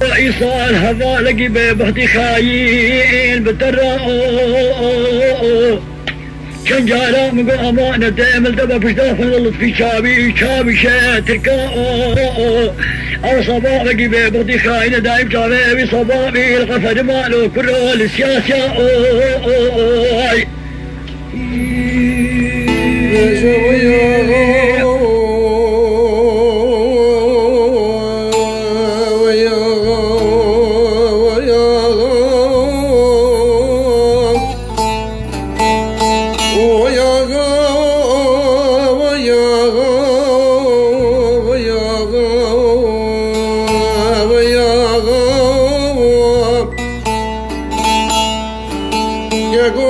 إيصال هذا لقي ببهتي خاين بتراء كان جالا مقو أمانة دائما دبا فشدافا للط في شابي شاتركاء الصباح لقي ببهتي خاين دائم شابي صبابي الغفر مالو كله للسياسة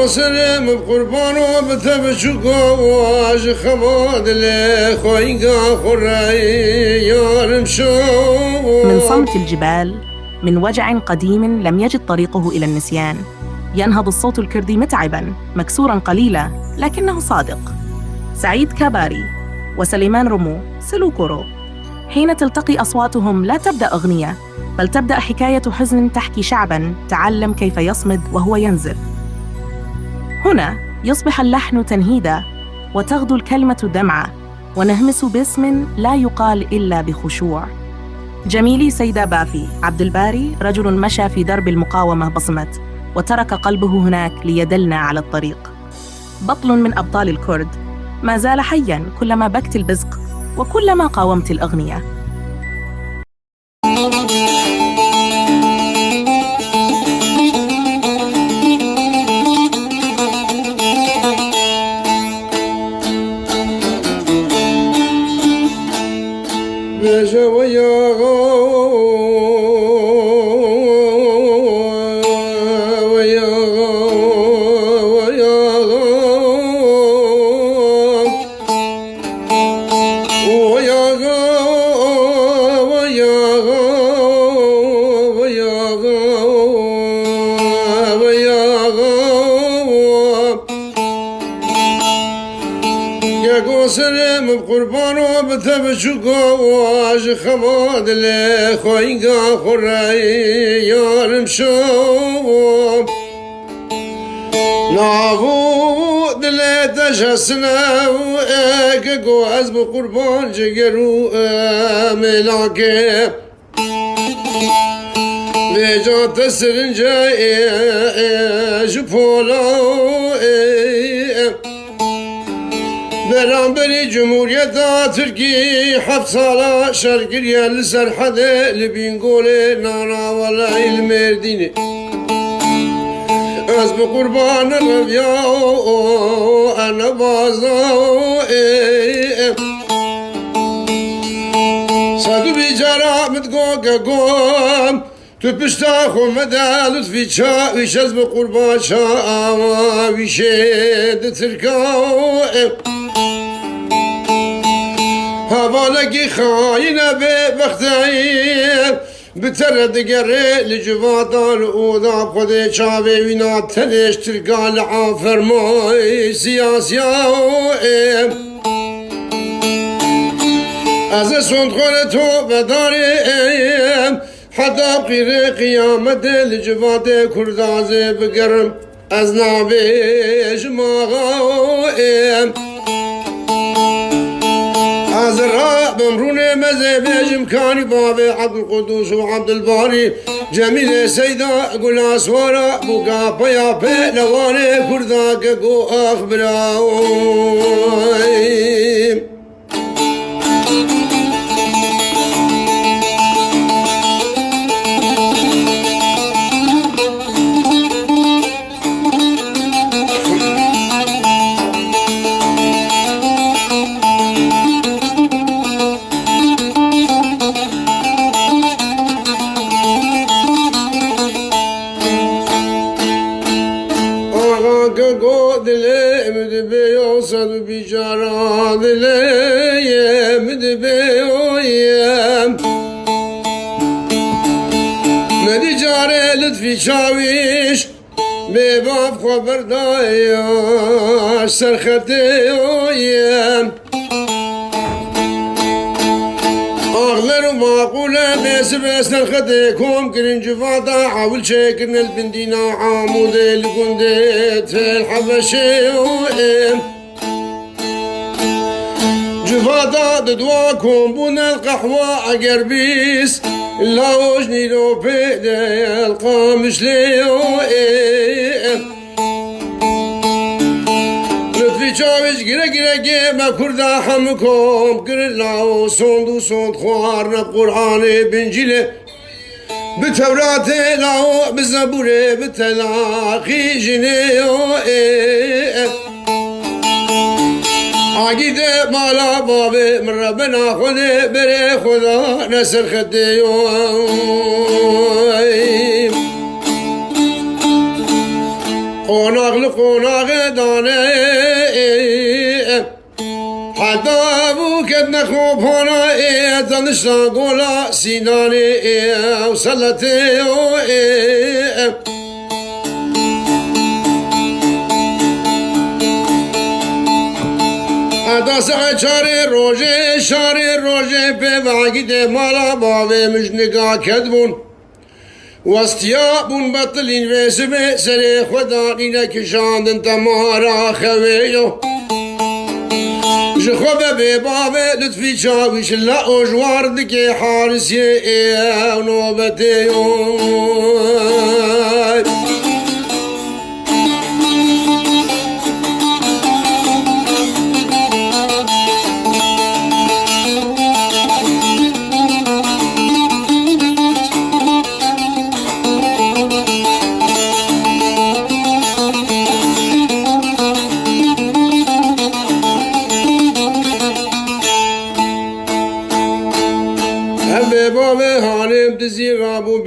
سلام بقربان وبتبشقا واج خماد لخويقا خراي يارم شو. من صمت الجبال، من وجع قديم لم يجد طريقه إلى النسيان، ينهض الصوت الكردي متعباً مكسوراً قليلاً لكنه صادق. سعيد كاباري وسليمان رمو سلوكورو، حين تلتقي أصواتهم لا تبدأ أغنية، بل تبدأ حكاية حزن تحكي شعباً تعلم كيف يصمد وهو ينزف. هنا يصبح اللحن تنهيدا، وتغدو الكلمة دمعة، ونهمس باسم لا يقال إلا بخشوع. جميلي سيدة بافي عبد الباري رجل مشى في درب المقاومة بصمت، وترك قلبه هناك ليدلنا على الطريق. بطل من أبطال الكرد، ما زال حياً كلما بكت البزق وكلما قاومت الأغنية. سلام بقربان وبتبشقا واج خماد لخويقا خراي يارم شو. نابود لتجسنا وإيك قواز بقربان جقرو ملاكي بجات السرنجا جبولا برانبري جمهورية تركي حف صالة شرقية لسرحدة لبينقولي نانا ولا المرديني از بقربان الربيع أنا بازاو صادو بيجارة متقوقا قوم تبشتا خمدا لطفي شا ويش از بقربان شا ويشيد تركاو هوالكي خاينة ببختايب بترد قري لجواتا الأوضا بخدي شابي وينا تلش تلقى لعافر ماي سياسياوئب از سند خلتو بداريب حتى بقير قيامة لجواتا كردازي بقرم از نابي جماغاوئب أزرع بمروني مذهبي جمكاني بابي عبد القدوس وعبد الباري جميل سيدة قول أسوارا بوكا بيا بي لواني كرداك قو أخبراوي. صد بجارة دلي مدبيويم مدي جاري لطفي شاويش بباب خبر دايا سرختيويم أغلى حيدر معقولة بس نخدكم كرن جفاتا عاول شكرن البندينا عامود القندت الحبشي جفاتا ددواكم بنا القحوة أقربيس لاوش نيرو بيدي القامش ليو لطفي چاوش گره ما کرده همکم گره لاو سوند خوارنا قرآن بنجیله به تورات لاو به زبوره به تلاقی جنه عقیده مالا بابه من ربنا خوده بره خدا نسر خده قوناغ دانه حتی بو کد نخوب هانا تنشتا گولا سینانه و سلطه حتی سعی شاری روژه به وعگیده مالا باوه مجنگا کدبون واستیا بون بطلین ویسبه سر خدا اینه کشاندن تمارا خویو جخوبه به بابه لطفی چاویش لعوجوار دکی حارسیه او نوبته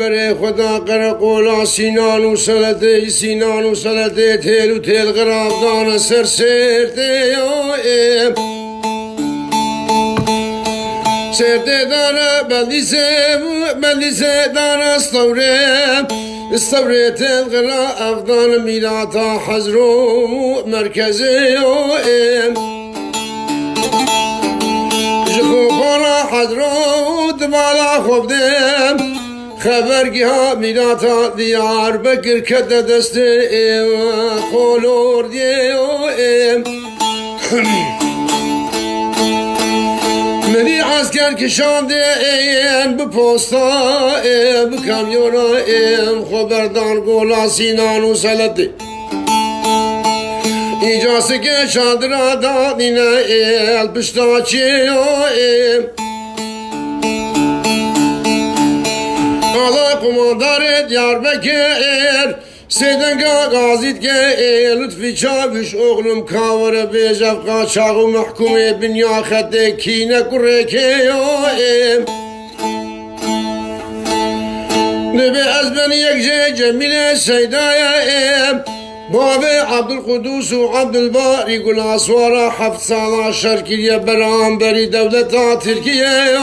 بره خدا قرقولا سینان و سلطه تیل غرابدان سر سرته سرته داره بلیسه داره استوره تیل غرابدان میلاتا حضرو مرکزه جخوبانا حضرو دمالا خوب دیم خبرگی ها میلاتا دیار بکر کده دست خولور دیم منی عسکر کشانده این بپوستا بکامیونا خبردان گولا سینان و سلطه ایجاسی که شادرا دادینه الپشتا چیو آلا قماندار دیاربکر سیدنگا غازید که لطفی چاوش اغلم کاور بیجف قاچاق و محکوم بنیا خده کینه کره که نبی از بن یک جمیل سیدای باب عبدالقدوس و عبدالباری گل اسوارا 7 ساله شرکیه برام بری دولتا ترکیه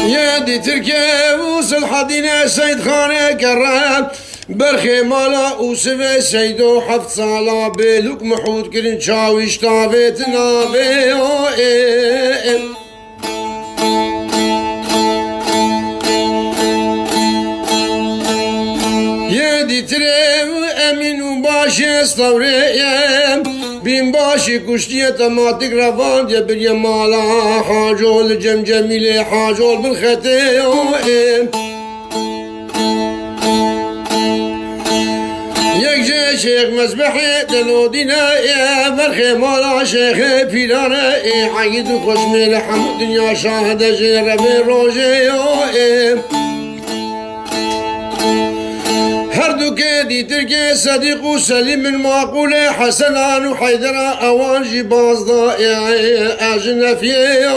يدي تركيا وصل حدينا سيد خانه كرام برخي مالا وسفي سيدو 7 ساله بلوك محود كرين شاويش طابتنا بيو يدي تريم امين وباشي استوريم بين باشي كشتية تماتك رفان يا بريا مالا حاجول جمجميلي حاجول بالختيم يك شيخ مذبحي دلودينا يا برخي مالا شيخ بيرانا عيد خشمي لحمد دنيا شاهد جربي روجي هردو كدي تركي صديق وسليم من معقولة حسنان وحيدرا أوانجي باز ضائعي أجنفيه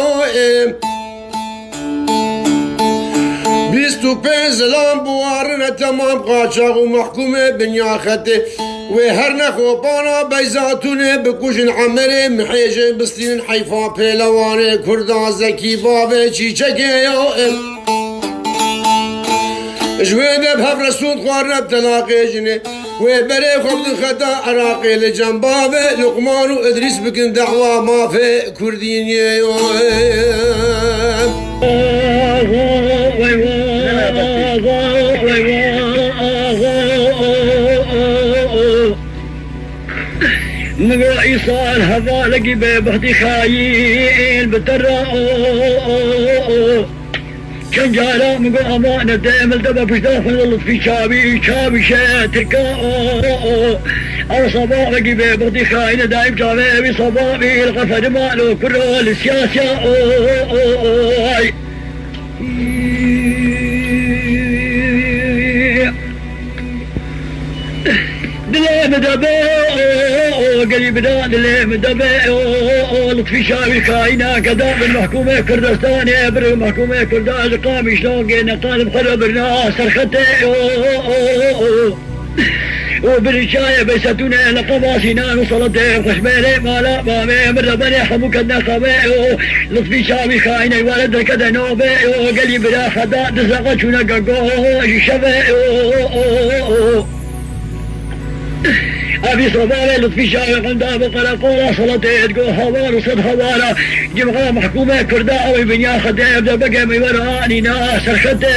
بيستو بنزلان بوارنا تمام قاچاق ومحكومة بنياخته وهرنا خوبانا بيزاتونه بكوشن عمري محيجي بستين حيفا بيلواني كردا زكي بابي چيچكيو جوينه بهف رسول خوارنا بتلاقي جنه وبري خبز خدا عراقي لجنبابه لقمان وإدريس بكن دعوة ما في كردين مقرأ إيصال هذا لقي ببهدي خايل بترى كان جالا مقرأ أمانة دائما دبا بجدافن ظلت في شابي شاتركا أصبا لقي ببهدي خايل دائم جابي بصبابي الغفر مالو كله السياسة دليم دبا قريب دليم دبا لطفي شاوي خاينة كذا بالمحكومة كردستان بر المحكومة كرداز قامي شلون طالب خرب الناس سرخته وبالرشاية بيستونا لقباسنا وصلته خشميلي مالا مامي من ربني حموك النخبي لطفي شاوي خاينة والد كذا نوبي قريب لا خدا دزاقة شونا قاقو شبي أبي صبالة لطفي شاوي قندا بقرا قولا صلتي تقو هوار وصد هوارا جمغا محكومة كرداوي بنيا خديب دا بقى ميوراني ناس الخدي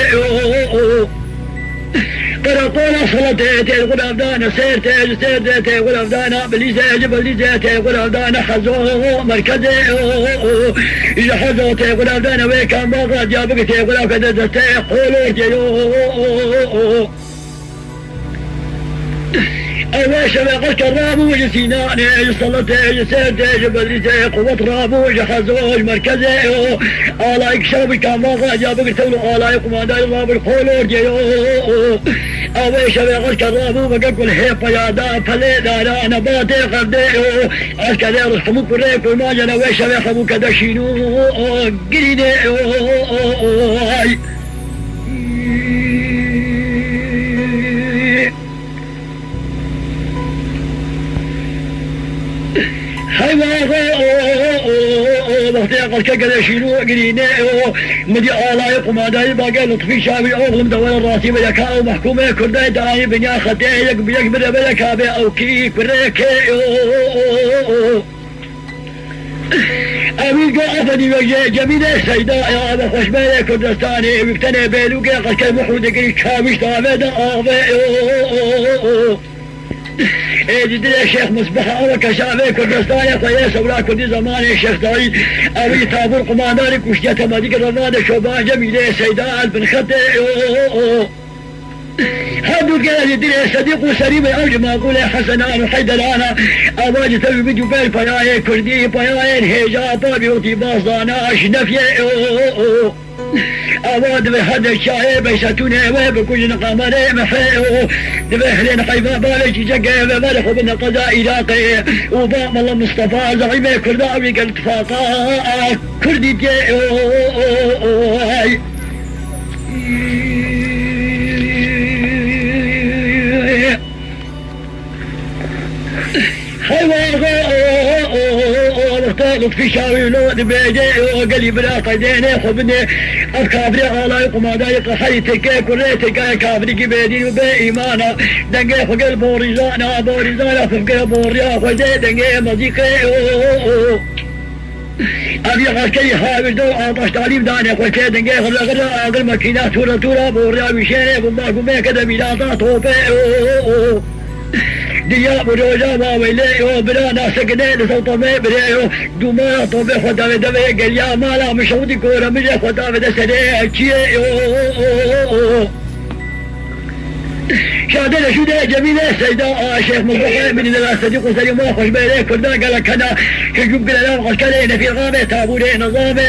قرا قولا صلتي تقول أبدانا سيرتي تقول أبدانا بليزي جبليزي تقول أبدانا خزو مركزي إذا حزو تقول أبدانا ويكا مغا جابك تقول أبدانا دستي قولو جيو أواش بقى كرابو جسيناني صلتي سيرتي جبل زي قوة رابو جخزوج مركزي آلايك شربي كاماغا جابك تولو آلايك مانداي راب الخولور جيو أواش بقى كرابو بقى كل هيبا يادا فليدا نباتي قرديو أشكالي رسحمو كريك وماجنا واش بقى كدشينو قريني وقت كذا شنو قرينه مدي آلاء قماداي باقي لطفي شاوي أغلم دول الراسي بيكاو محكومة كرداي داي بنيا خديك بيك بدا بلكابي أو كيك بريكي أمي قافني وجه جميلة سيداء يا أبا خشبالي كردستاني ويقتني بيلوكي قد كان محود قريك شاويش دامي دا جدي الشيخ مصباح أو كشافي كردستان قياس ولا كردي زمان الشيخ دايد أبي تابور قماندارك وشجت مديك الرماد شوبان جميلة سيدان بن خطي هادو قال جدي صديق وسليم أول ما أقول حسنان وحيدرانا أواجه تبي فيديو بيل بياي كردي بياي هيجا طابي وتباصانا أشنفي أواد بهذا الشاي بيساتوني وبكل نقامري محيو دبهلين قيبا بالك جاقي بمالك وبن قضاء إلاقي وبام الله مصطفى زعيمي كرداوي قلت فاقا كردي جاي لطفي شاوي لود بيجي وقلي بلا قيديني خبني الكابري على قماداي قحيتك كريتك كابري بيدي وبإيمانا دنجي فقل بوريزانا فقل بوريا خدي دنجي مزيكي أبي غشكي هاوي دو عطش تعليم داني خدي دنجي خلقنا أقل مكينة تورا بوريا وشيني بمباكو كده ميلاتا توبي دياب روجا ما ويليو بلا ناس قديد صوت ما بريو دوما طوبي خدا دبي قليا مالا مشودي كورا مجي خدا بدا سدي كيو شادنا شو ده جميلة سيدا شيخ مصطفى من الناس صديق وسليم خوش بيلي كردا قال كنا كجوب قال خوش كلينا في غابة تابولي نظامي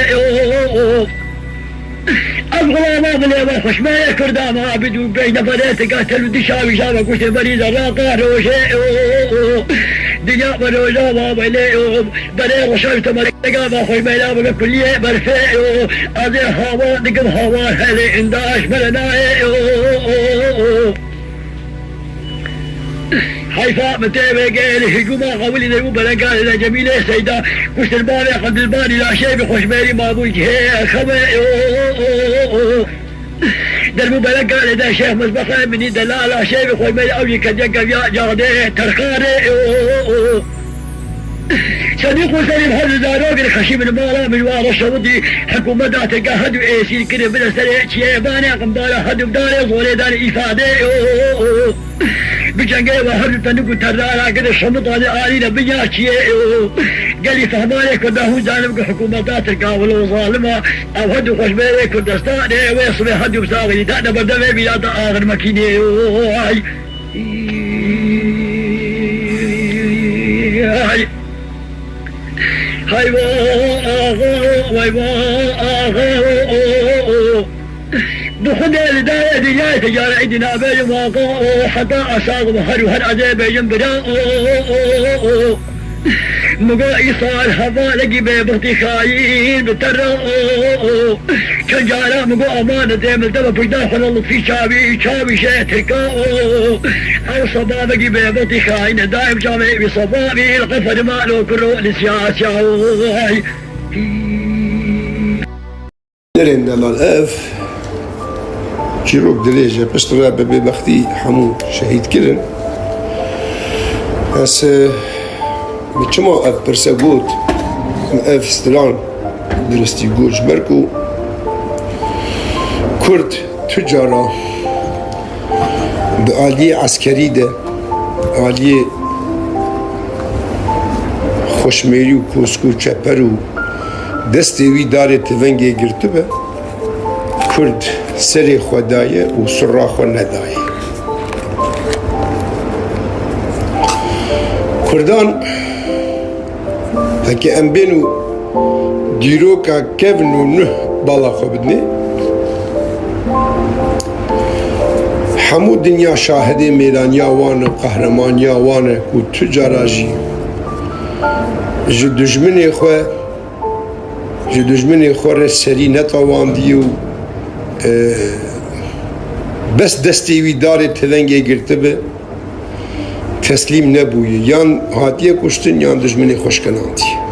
أبغى ما بلي خوش ما كردا ما بدو بين فريت قاتلوا دشاوي شابا كوش بريزة راقا روشي دنيا بروجا ما بلي بري وشاوي تمرق ما خوش بيلا بكلية برفي أذي هوا دقم هوا هلي انداش ملناي حيفاء متابع قال هجوما قولي ذي وبلا قال إذا جميلة سيدة كشت الباري قد الباري لا شيء بخوش بيلي ما بوجه هي خبئ دربو بلق قال دا شيخ مصبخ مني دلالة شيخ خوي مي أوي كدق يا جادي ترخاري صديق وسليم هذا داروق الخشي من مالا من وارا الشودي حكومة داتك هدو ايسير كده بلا سريع شيباني قمدالا هدو بداري زولي داري إفادي بجنگه و هدو تنقو تردارا كده شمطاني آلينا بياشي قال لي فهماني كده هو جانب حكومة داتك ولو ظالمة او هدو خشبيري كردستاني ويصبي هدو بساغي دانا بردمي بيادا آخر مكيني هاي بخدا الداية دياي تجارة عندنا بيجم واقع حتى أساق بحر وهر عزي بيجم بدا مقاعي صار هذا لقي بيبغتي خايل بترى كان جارة مقا أمانة ديم الدبا بجدا خلال في شابي شاتركا أو صبا لقي بيبغتي خاين دايم شامي بصبابي القفر مالو كرو لسياسة نرين الله الأف جيروك دليجة بشترى ببختي حمو شهيد كرن بس بچما اف برسگوت اف استران درستی گوش برکو کرد تجارا به عالیه عسکری ده عالیه خوشمیری و کوسکو چپر و دستی وی داره تونگه گرتو به کرد سری خدایه و سراخو ندایه کردان هكي ام بينو ديروكا كيفنو نه بالا خبدني حمو دنيا شاهدي ميلان يا وانا قهرمان يا وانا وتجاراجي جو دجمني خو رسري نتوان ديو بس دستي وي داري تلنگي گرتبه تسلیم نبویه یان هاتیه کشتن یان دجمنی خوشکناندی